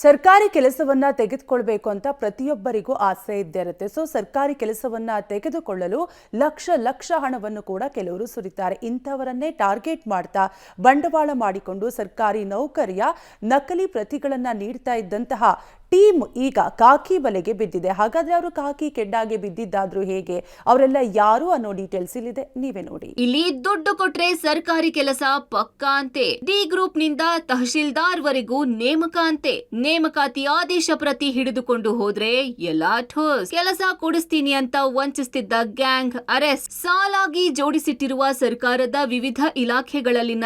ಸರ್ಕಾರಿ ಕೆಲಸವನ್ನ ತೆಗೆದುಕೊಳ್ಳಬೇಕು ಅಂತ ಪ್ರತಿಯೊಬ್ಬರಿಗೂ ಆಸೆ ಇದ್ದೇ ಇರುತ್ತೆ. ಸೊ ಸರ್ಕಾರಿ ಕೆಲಸವನ್ನ ತೆಗೆದುಕೊಳ್ಳಲು ಲಕ್ಷ ಹಣವನ್ನು ಕೂಡ ಕೆಲವರು ಸುರಿತಾರೆ. ಇಂಥವರನ್ನೇ ಟಾರ್ಗೆಟ್ ಮಾಡ್ತಾ ಬಂಡವಾಳ ಮಾಡಿಕೊಂಡು ಸರ್ಕಾರಿ ನೌಕರಿಯ ನಕಲಿ ಪ್ರತಿಗಳನ್ನ ನೀಡ್ತಾ ಇದ್ದಂತಹ ಟೀಮ್ ಈಗ ಕಾಕಿ ಬಲೆಗೆ ಬಿದ್ದಿದೆ. ಹಾಗಾದ್ರೆ ಅವರು ಕಾಕಿ ಕೆಡ್ಡಾಗೆ ಬಿದ್ದಿದ್ದಾದ್ರೂ ಹೇಗೆ, ಅವರೆಲ್ಲ ಯಾರು ಅನ್ನೋ ಡೀಟೇಲ್ಸ್ ಇಲ್ಲಿದೆ, ನೀವೇ ನೋಡಿ. ಇಲ್ಲಿ ದುಡ್ಡು ಕೊಟ್ರೆ ಸರ್ಕಾರಿ ಕೆಲಸ ಪಕ್ಕಾ ಅಂತೆ. ಡಿ ಗ್ರೂಪ್ ನಿಂದ ತಹಶೀಲ್ದಾರ್ ವರೆಗೂ ನೇಮಕ ಅಂತೆ. ನೇಮಕಾತಿ ಆದೇಶ ಪ್ರತಿ ಹಿಡಿದುಕೊಂಡು ಹೋದ್ರೆ ಎಲ್ಲಾ ಠೋಸ್. ಕೆಲಸ ಕೊಡಿಸ್ತೀನಿ ಅಂತ ವಂಚಿಸುತ್ತಿದ್ದ ಗ್ಯಾಂಗ್ ಅರೆಸ್ಟ್. ಸಾಲಾಗಿ ಜೋಡಿಸಿಟ್ಟಿರುವ ಸರ್ಕಾರದ ವಿವಿಧ ಇಲಾಖೆಗಳಲ್ಲಿನ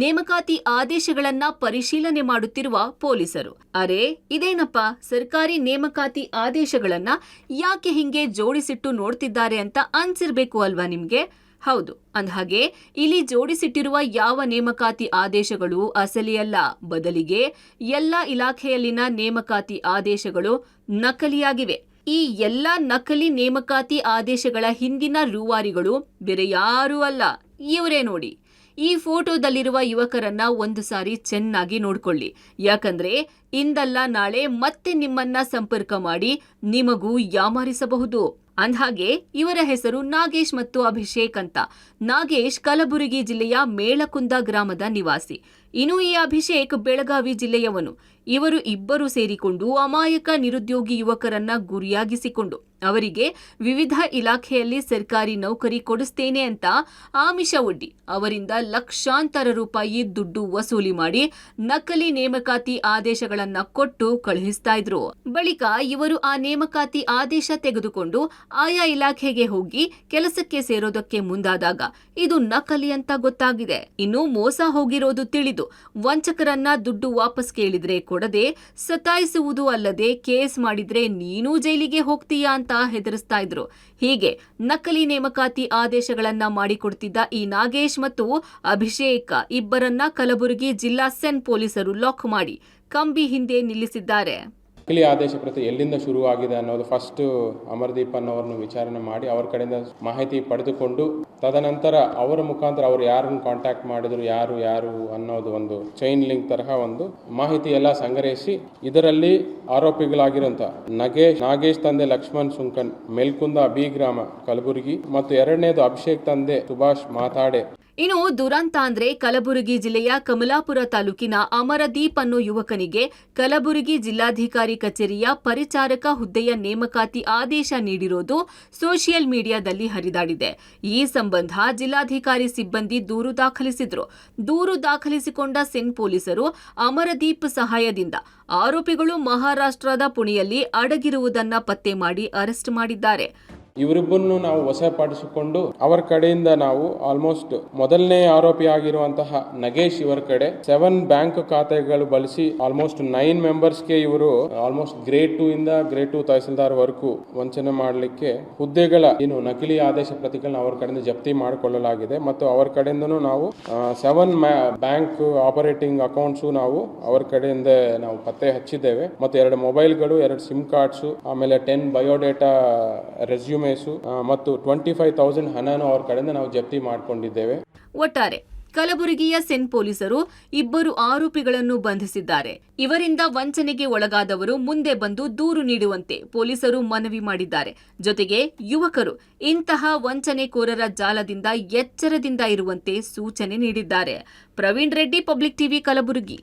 ನೇಮಕಾತಿ ಆದೇಶಗಳನ್ನ ಪರಿಶೀಲನೆ ಮಾಡುತ್ತಿರುವ ಪೊಲೀಸರು. ಅರೆ ಇದೇನಪ್ಪ, ಸರ್ಕಾರಿ ನೇಮಕಾತಿ ಆದೇಶಗಳನ್ನ ಯಾಕೆ ಹಿಂಗೆ ಜೋಡಿಸಿಟ್ಟು ನೋಡ್ತಿದ್ದಾರೆ ಅಂತ ಅನ್ಸಿರ್ಬೇಕು ಅಲ್ವಾ ನಿಮ್ಗೆ? ಹೌದು, ಅಂದ್ಹಾಗೆ ಇಲ್ಲಿ ಜೋಡಿಸಿಟ್ಟಿರುವ ಯಾವ ನೇಮಕಾತಿ ಆದೇಶಗಳು ಅಸಲಿಯಲ್ಲ. ಬದಲಿಗೆ ಎಲ್ಲ ಇಲಾಖೆಯಲ್ಲಿನ ನೇಮಕಾತಿ ಆದೇಶಗಳು ನಕಲಿಯಾಗಿವೆ. ಈ ಎಲ್ಲ ನಕಲಿ ನೇಮಕಾತಿ ಆದೇಶಗಳ ಹಿಂದಿನ ರೂವಾರಿಗಳು ಬೇರೆ ಯಾರೂ ಅಲ್ಲ, ಇವರೇ ನೋಡಿ. ಈ ಫೋಟೋದಲ್ಲಿರುವ ಯುವಕರನ್ನ ಒಂದು ಸಾರಿ ಚೆನ್ನಾಗಿ ನೋಡ್ಕೊಳ್ಳಿ. ಯಾಕಂದ್ರೆ ಇಂದಲ್ಲ ನಾಳೆ ಮತ್ತೆ ನಿಮ್ಮನ್ನ ಸಂಪರ್ಕ ಮಾಡಿ ನಿಮಗೂ ಯಾಮಾರಿಸಬಹುದು. ಅಂದ್ಹಾಗೆ ಇವರ ಹೆಸರು ನಾಗೇಶ್ ಮತ್ತು ಅಭಿಷೇಕ್ ಅಂತ. ನಾಗೇಶ್ ಕಲಬುರಗಿ ಜಿಲ್ಲೆಯ ಮೇಳಕುಂದ ಗ್ರಾಮದ ನಿವಾಸಿ. ಇನ್ನು ಈ ಅಭಿಷೇಕ್ ಬೆಳಗಾವಿ ಜಿಲ್ಲೆಯವನು. ಇವರು ಇಬ್ಬರು ಸೇರಿಕೊಂಡು ಅಮಾಯಕ ನಿರುದ್ಯೋಗಿ ಯುವಕರನ್ನ ಗುರಿಯಾಗಿಸಿಕೊಂಡು ಅವರಿಗೆ ವಿವಿಧ ಇಲಾಖೆಯಲ್ಲಿ ಸರ್ಕಾರಿ ನೌಕರಿ ಕೊಡಿಸ್ತೇನೆ ಅಂತ ಆಮಿಷ ಒಡ್ಡಿ ಅವರಿಂದ ಲಕ್ಷಾಂತರ ರೂಪಾಯಿ ದುಡ್ಡು ವಸೂಲಿ ಮಾಡಿ ನಕಲಿ ನೇಮಕಾತಿ ಆದೇಶಗಳನ್ನ ಕೊಟ್ಟು ಕಳುಹಿಸ್ತಾ ಇದ್ರು. ಬಳಿಕ ಇವರು ಆ ನೇಮಕಾತಿ ಆದೇಶ ತೆಗೆದುಕೊಂಡು ಆಯಾ ಇಲಾಖೆಗೆ ಹೋಗಿ ಕೆಲಸಕ್ಕೆ ಸೇರೋದಕ್ಕೆ ಮುಂದಾದಾಗ ಇದು ನಕಲಿ ಅಂತ ಗೊತ್ತಾಗಿದೆ. ಇನ್ನು ಮೋಸ ಹೋಗಿರೋದು ತಿಳಿದು ವಂಚಕರನ್ನ ದುಡ್ಡು ವಾಪಸ್ ಕೇಳಿದ್ರೆ ಕೊಡದೆ ಸತಾಯಿಸುವುದು ಅಲ್ಲದೆ ಕೇಸ್ ಮಾಡಿದ್ರೆ ನೀನೂ ಜೈಲಿಗೆ ಹೋಗ್ತೀಯಾ ಅಂತ ಹೆದರಿಸ್ತಾ ಇದ್ರು. ಹೀಗೆ ನಕಲಿ ನೇಮಕಾತಿ ಆದೇಶಗಳನ್ನ ಮಾಡಿಕೊಡ್ತಿದ್ದ ಈ ನಾಗೇಶ್ ಮತ್ತು ಅಭಿಷೇಕ್ ಇಬ್ಬರನ್ನ ಕಲಬುರಗಿ ಜಿಲ್ಲಾ ಸೆನ್ ಪೊಲೀಸರು ಲಾಕ್ ಮಾಡಿ ಕಂಬಿ ಹಿಂದೆ ನಿಲ್ಲಿಸಿದ್ದಾರೆ. ನಕಲಿ ಆದೇಶ ಪ್ರತಿ ಎಲ್ಲಿಂದ ಶುರುವಾಗಿದೆ ಅನ್ನೋದು ಫಸ್ಟ್ ಅಮರದೀಪ್ ಅನ್ನೋರನ್ನು ವಿಚಾರಣೆ ಮಾಡಿ ಅವರ ಕಡೆಯಿಂದ ಮಾಹಿತಿ ಪಡೆದುಕೊಂಡು ತದನಂತರ ಅವರ ಮುಖಾಂತರ ಅವರು ಯಾರನ್ನು ಕಾಂಟ್ಯಾಕ್ಟ್ ಮಾಡಿದ್ರು, ಯಾರು ಅನ್ನೋದು ಒಂದು ಚೈನ್ ಲಿಂಕ್ ತರಹ ಒಂದು ಮಾಹಿತಿ ಎಲ್ಲ ಸಂಗ್ರಹಿಸಿ ಇದರಲ್ಲಿ ಆರೋಪಿಗಳಾಗಿರುವಂತ ನಾಗೇಶ್ ತಂದೆ ಲಕ್ಷ್ಮಣ್ ಸುಂಕನ್ ಮೇಲ್ಕುಂದ ಬಿ ಗ್ರಾಮ ಕಲಬುರಗಿ ಮತ್ತು ಎರಡನೇದು ಅಭಿಷೇಕ್ ತಂದೆ ಸುಭಾಷ್ ಮಾತಾಡೆ. ಇನ್ನು ದುರಂತ ಅಂದ್ರೆ ಕಲಬುರಗಿ ಜಿಲ್ಲೆಯ ಕಮಲಾಪುರ ತಾಲೂಕಿನ ಅಮರದೀಪ್ ಅನ್ನೋ ಯುವಕನಿಗೆ ಕಲಬುರಗಿ ಜಿಲ್ಲಾಧಿಕಾರಿ ಕಚೇರಿಯ ಪರಿಚಾರಕ ಹುದ್ದೆಯ ನೇಮಕಾತಿ ಆದೇಶ ನೀಡಿರೋದು ಸೋಷಿಯಲ್ ಮೀಡಿಯಾದಲ್ಲಿ ಹರಿದಾಡಿದೆ. ಈ ಸಂಬಂಧ ಜಿಲ್ಲಾಧಿಕಾರಿ ಸಿಬ್ಬಂದಿ ದೂರು ದಾಖಲಿಸಿದ್ರು. ದೂರು ದಾಖಲಿಸಿಕೊಂಡ ಸೆನ್ ಪೊಲೀಸರು ಅಮರದೀಪ್ ಸಹಾಯದಿಂದ ಆರೋಪಿಗಳು ಮಹಾರಾಷ್ಟ್ರದ ಪುಣೆಯಲ್ಲಿ ಅಡಗಿರುವುದನ್ನ ಪತ್ತೆ ಮಾಡಿ ಅರೆಸ್ಟ್ ಮಾಡಿದ್ದಾರೆ. ಇವರಿಬ್ಬರನ್ನು ನಾವು ವಶಪಡಿಸಿಕೊಂಡು ಅವರ ಕಡೆಯಿಂದ ನಾವು ಆಲ್ಮೋಸ್ಟ್ ಮೊದಲನೇ ಆರೋಪಿ ಆಗಿರುವಂತಹ ನಗೇಶ್ ಇವರ ಕಡೆ 7 ಬ್ಯಾಂಕ್ ಖಾತೆಗಳು ಬಳಸಿ ಆಲ್ಮೋಸ್ಟ್ 9 ಮೆಂಬರ್ಸ್ಗೆ ಇವರು ಆಲ್ಮೋಸ್ಟ್ ಗ್ರೇಡ್ 2 ಇಂದ ಗ್ರೇಡ್ 2 ತಹಸೀಲ್ದಾರ್ ವರೆಗೂ ವಂಚನೆ ಮಾಡಲಿಕ್ಕೆ ಹುದ್ದೆಗಳ ನಕಲಿ ಆದೇಶ ಪ್ರತಿಗಳನ್ನ ಅವರ ಕಡೆಯಿಂದ ಜಪ್ತಿ ಮಾಡಿಕೊಳ್ಳಲಾಗಿದೆ. ಮತ್ತು ಅವರ ಕಡೆಯಿಂದನೂ ನಾವು 7 ಬ್ಯಾಂಕ್ ಆಪರೇಟಿಂಗ್ ಅಕೌಂಟ್ಸ್ ನಾವು ಅವರ ಕಡೆಯಿಂದ ನಾವು ಪತ್ತೆ ಹಚ್ಚಿದ್ದೇವೆ. ಮತ್ತು 2 ಮೊಬೈಲ್ಗಳು, 2 ಸಿಮ್ ಕಾರ್ಡ್ಸ್, ಆಮೇಲೆ 10 ಬಯೋಡೇಟಾ ರೆಸ್ಯೂಮ್ ಮತ್ತು 25,000 ಹಣನು ಅವರ ಕಡೆಯಿಂದ ನಾವು ಜಪ್ತಿ ಮಾಡಿಕೊಂಡಿದ್ದೇವೆ. ಒಟ್ಟಾರೆ ಕಲಬುರಗಿಯ ಸೆನ್ ಪೊಲೀಸರು ಇಬ್ಬರು ಆರೋಪಿಗಳನ್ನು ಬಂಧಿಸಿದ್ದಾರೆ. ಇವರಿಂದ ವಂಚನೆಗೆ ಒಳಗಾದವರು ಮುಂದೆ ಬಂದು ದೂರು ನೀಡುವಂತೆ ಪೊಲೀಸರು ಮನವಿ ಮಾಡಿದ್ದಾರೆ. ಜೊತೆಗೆ ಯುವಕರು ಇಂತಹ ವಂಚನೆಕೋರರ ಜಾಲದಿಂದ ಎಚ್ಚರದಿಂದ ಇರುವಂತೆ ಸೂಚನೆ ನೀಡಿದ್ದಾರೆ. Praveen Reddy, public TV, Kalaburagi.